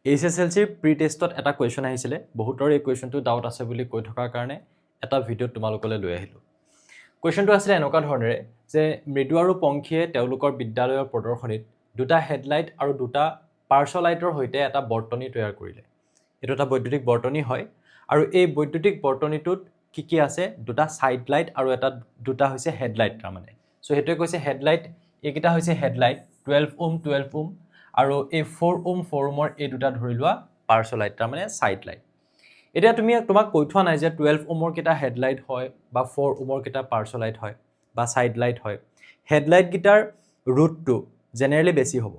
HSLC pre টেষ্টত এটা question আহিছিলে বহুতৰ এই কুৱেশ্যনটো ডাউট আছে বুলি কৈ থকাৰ কাৰণে এটা ভিডিঅ' তোমালোকলৈ লৈ আহিলোঁ কুৱেশ্যনটো আছিলে এনেকুৱা ধৰণেৰে যে মৃদু আৰু পংখীয়ে তেওঁলোকৰ বিদ্যালয়ৰ প্ৰদৰ্শনীত দুটা হেডলাইট আৰু দুটা পাৰ্শ্বলাইটৰ সৈতে এটা বৰ্তনী তৈয়াৰ কৰিলে এইটো এটা বৈদ্যুতিক বৰ্তনী হয় আৰু এই বৈদ্যুতিক বৰ্তনীটোত কি আছে দুটা সাইড লাইট আৰু দুটা হৈছে হেডলাইট তাৰমানে সো হেতুৱে কৈছে হেডলাইট এইকেইটা হৈছে হেডলাইট 12 ওম 12 ওম আৰু এই 4 ওম 4 ওমৰ এই দুটা ধৰি লোৱা পাৰ্শ্বলাইট তাৰমানে সাইড লাইট এতিয়া তোমাক কৈ থোৱা নাই যে 12 ওমৰ কেটা হেডলাইট হয় বা 4 ওমৰ কেটা পাৰ্শ্বলাইট হয় বা সাইড লাইট হয় হেডলাইট গিটাৰ ৰুটটো জেনেৰেলি বেছি হ'ব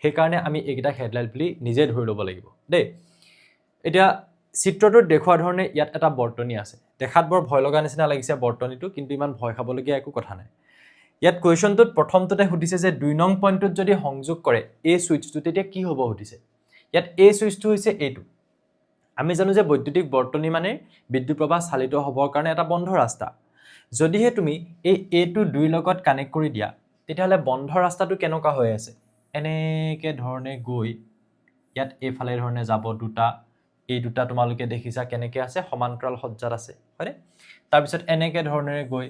সেই কাৰণে আমি এইকেইটা হেডলাইট বুলি নিজে ধৰি ল'ব লাগিব দেই এতিয়া চিত্ৰটোত দেখুৱা ধৰণে ইয়াত এটা বৰ্তনী আছে দেখাত বৰ ভয় লগা নিচিনা লাগিছে বৰ্তনীটো কিন্তু ইমান ভয় খাবলগীয়া একো কথা নাই ইয়াত কুৱেশ্যনটোত প্ৰথমতে সুধিছে যে 2 নং পইণ্টত যদি সংযোগ কৰে এই সুইচটো তেতিয়া কি হ'ব সুধিছে ইয়াত এই সুইচটো হৈছে এইটো আমি জানো যে বৈদ্যুতিক বৰ্তনী মানে বিদ্যুৎ প্ৰবাহ চালিত হ'বৰ কাৰণে এটা বন্ধ ৰাস্তা যদিহে তুমি এই এটো 2 লগত কানেক্ট কৰি দিয়া তেতিয়াহলে বন্ধ ৰাস্তাটো কেনেকুৱা হৈ আছে এনেকে ধৰণে গৈ ইয়াত এইফালে ধৰণে যাব দুটা এই দুটা তোমালোকে দেখিছা কেনেকৈ আছে সমান্তৰাল সজ্জাত আছে হয়নে তাৰ পিছত এনেকে ধৰণেৰে গৈ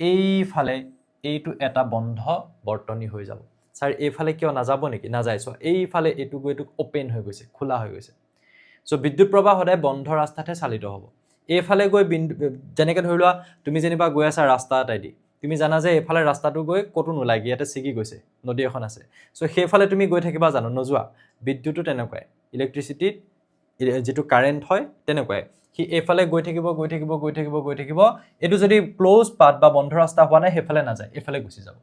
এইফালে এইটো এটা বন্ধ বৰ্তনী হৈ যাব স্যাৰ এইফালে কিয় নাযাব নেকি নাযায় সো এইফালে এইটো গৈ এইটো ওপেন হৈ গৈছে খোলা হৈ গৈছে সো বিদ্যুৎ প্ৰবাহ সদায় বন্ধ ৰাস্তাতে চালিত হ'ব এইফালে গৈ যেনেকৈ ধৰি লোৱা তুমি যেনিবা গৈ আছা ৰাস্তা এটাইদি তুমি জানা যে এইফালে ৰাস্তাটো গৈ কতো নোলাগি ইয়াতে ছিগি গৈছে নদী এখন আছে সো সেইফালে তুমি গৈ থাকিবা জানো নজোৱা বিদ্যুৎটো তেনেকুৱাই ইলেক্ট্ৰিচিটিত যেটো কাৰেন্ট হয় তেনেকুৱাই কি এইফালে গৈ থাকিব এটো যদি ক্লোজ পাথ বা বন্ধ ৰাস্তা হোৱা নাই হেফালে না যায় এফালে গুচি যাব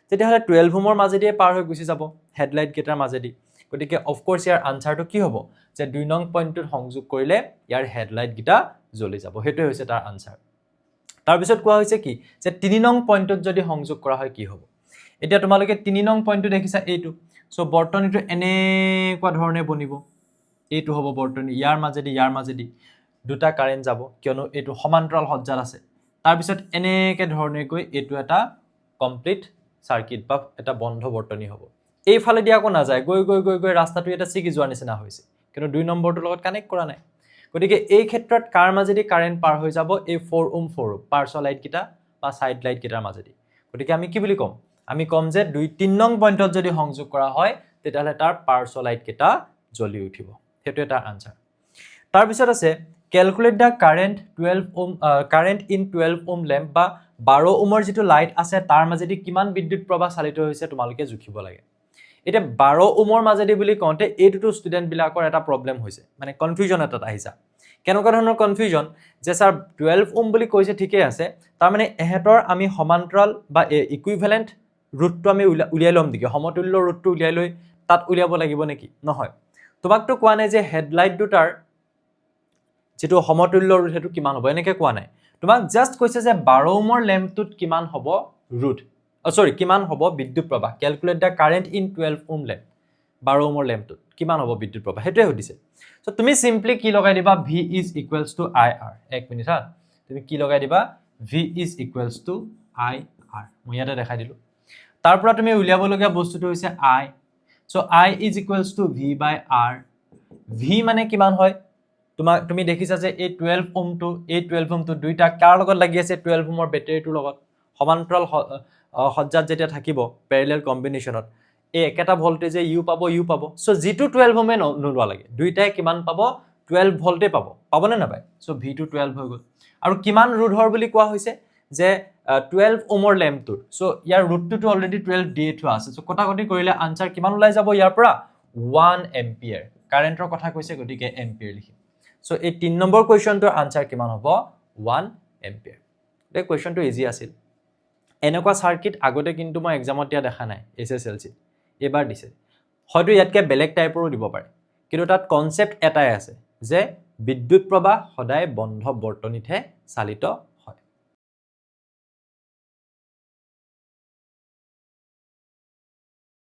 তেতিয়াহলে 12 ওমৰ মাজেদি পাৰ হৈ গুচি যাব হেডলাইট গেটাৰ মাজেদি গতিকে অফ কোৰ্স ইয়াৰ আনসাৰটো কি হ'ব যে 2 নং পইণ্টত সংযোগ কৰিলে ইয়াৰ হেডলাইট গিটা জ্বলি যাব হেতুৱে হৈছে তাৰ আনসাৰ তাৰ পিছত কোৱা হৈছে কি যে 3 নং পইণ্টত যদি সংযোগ কৰা হয় কি হ'ব এতিয়া তোমালোকে 3 নং পইণ্টটো দেখিছা এইটো সো বৰ্তনীটো এনেকুৱা ধৰণে বনিব এইটো হ'ব বৰ্তনী ইয়াৰ মাজেদি দুটা কাৰেন্ট যাব কিয়নো এইটো সমান্তৰাল সজ্জাত আছে তাৰ পিছত এনেকে ধৰণে গৈ এইটো এটা কমপ্লিট সাৰ্কিট বা এটা বন্ধ বৰ্তনী হ'ব এইফালে দিয়া কো না যায় গৈ ৰাস্তাটো এটা ছিগি যোৱাৰ নিচিনা হৈছে কিন্তু 2 নম্বৰটোৰ লগত কানেক্ট কৰা নাই গতিকে এই ক্ষেত্ৰত কাৰ মাজেদি কাৰেন্ট পাৰ হৈ যাব এই 4 ওম পাৰ্শ্বলাইট কিটা বা সাইড লাইট কিটাৰ মাজেদি গতিকে আমি কি বুলি কম আমি কম যে 2-3 নং পইণ্টত যদি সংযোগ কৰা হয় তেতিয়াহলে তাৰ পাৰ্শ্বলাইট কিটা জ্বলি উঠিব হেতু এটা আনসাৰ তাৰ পিছত আছে calculate the current 12 ohm current in 12 ohm lamp বা 12 ওমৰ যেটো লাইট আছে তাৰ মাজেদি কিমান বিদ্যুৎ প্ৰবাহ চালিত হৈছে তোমালোকে জুখিব লাগে এটা 12 ওমৰ মাজেদি বুলি কওঁতে এইটো ষ্টুডেন্ট বিলাকৰ এটা প্ৰবলেম হৈছে মানে কনফিউজন এটা আহিছে কেনেকুৱা ধৰণৰ কনফিউজন যে স্যাৰ 12 ওম বুলি কৈছে ঠিকে আছে তাৰ মানে এহেতৰ আমি সমান্তৰাল বা ইকুইভ্যালেন্ট ৰুটটো আমি উলিয়াই লম নেকি সমতুল্য ৰুটটো উলিয়াই লৈ তাত উলিয়াব লাগিব নেকি নহয় তোমাকটো কোৱা নাই যে হেডলাইট দুটাৰ যেটো সমতুল্য ৰুট হেতু কিমান হ'ব এনেকে কোৱা নাই তোমাক জাস্ট কৈছে যে 12 ওমৰ ল্যাম্পটোত কিমান হ'ব ৰুট কিমান হ'ব বিদ্যুৎ প্ৰবাহ calculate the current in 12 ohm lamp 12 ওমৰ ল্যাম্পটোত কিমান হ'ব বিদ্যুৎ প্ৰবাহ হেতুৱে সুধিছে সো তুমি সিম্পলি কি লগাই দিবা v is equals to ir এক মিনিট হা তুমি কি লগাই দিবা v is equals to ir মই ইয়াতে দেখাই দিলো তাৰ পৰা তুমি উলিয়াব লগা বস্তুটো হৈছে i so i is equals to v by r v মানে কিমান হয় তুমি দেখিছা যে এই 12 ওম টো দুইটা কাৰ লগত লাগি আছে 12 ওমৰ বেটাৰীটোৰ লগত সমান্তৰাল সজ্জাত যেতিয়া থাকিব প্যাৰেলাল কম্বিনেশনত এই একেটা ভোল্টেজে ইউ পাব সো জিটো 12 ওমে নোলোৱা লাগে দুইটাই কিমান পাব 12 ভোল্টে পাব নে নাপায় সো v2 12 হৈ গল আৰু কিমান ৰুটৰ বুলি কোৱা হৈছে যে 12 ওমৰ ল্যাম্পটোৰ সো ইয়াৰ ৰুটটো অলৰেডি 12 দিয়ে থোৱা আছে সো কটাকটি কৰিলে আনসাৰ কিমান ওলাই যাব ইয়াৰ পৰা 1 এম্পিয়াৰ কাৰেন্টৰ কথা কৈছে গতিকে এম্পিয়াৰ লিখিম সো এই 3 নম্বৰ কোৱেশ্চনটোৰ আনসাৰ কিমান হ'ব 1 এম্পিয়াৰ এই কোৱেশ্চনটো ইজি আছিল এনেকুৱা সাৰ্কিট আগতে কিন্তু মই এক্সামত দিয়া দেখা নাই এছএছএলসি এবাৰ দিছে হয়তো ইয়াতকে বেলেগ টাইপৰো দিব পাৰে কিন্তু তাত কনসেপ্ট এটাই আছে যে বিদ্যুৎ প্ৰবাহ সদায় বন্ধ বৰ্তনীতহে চালিত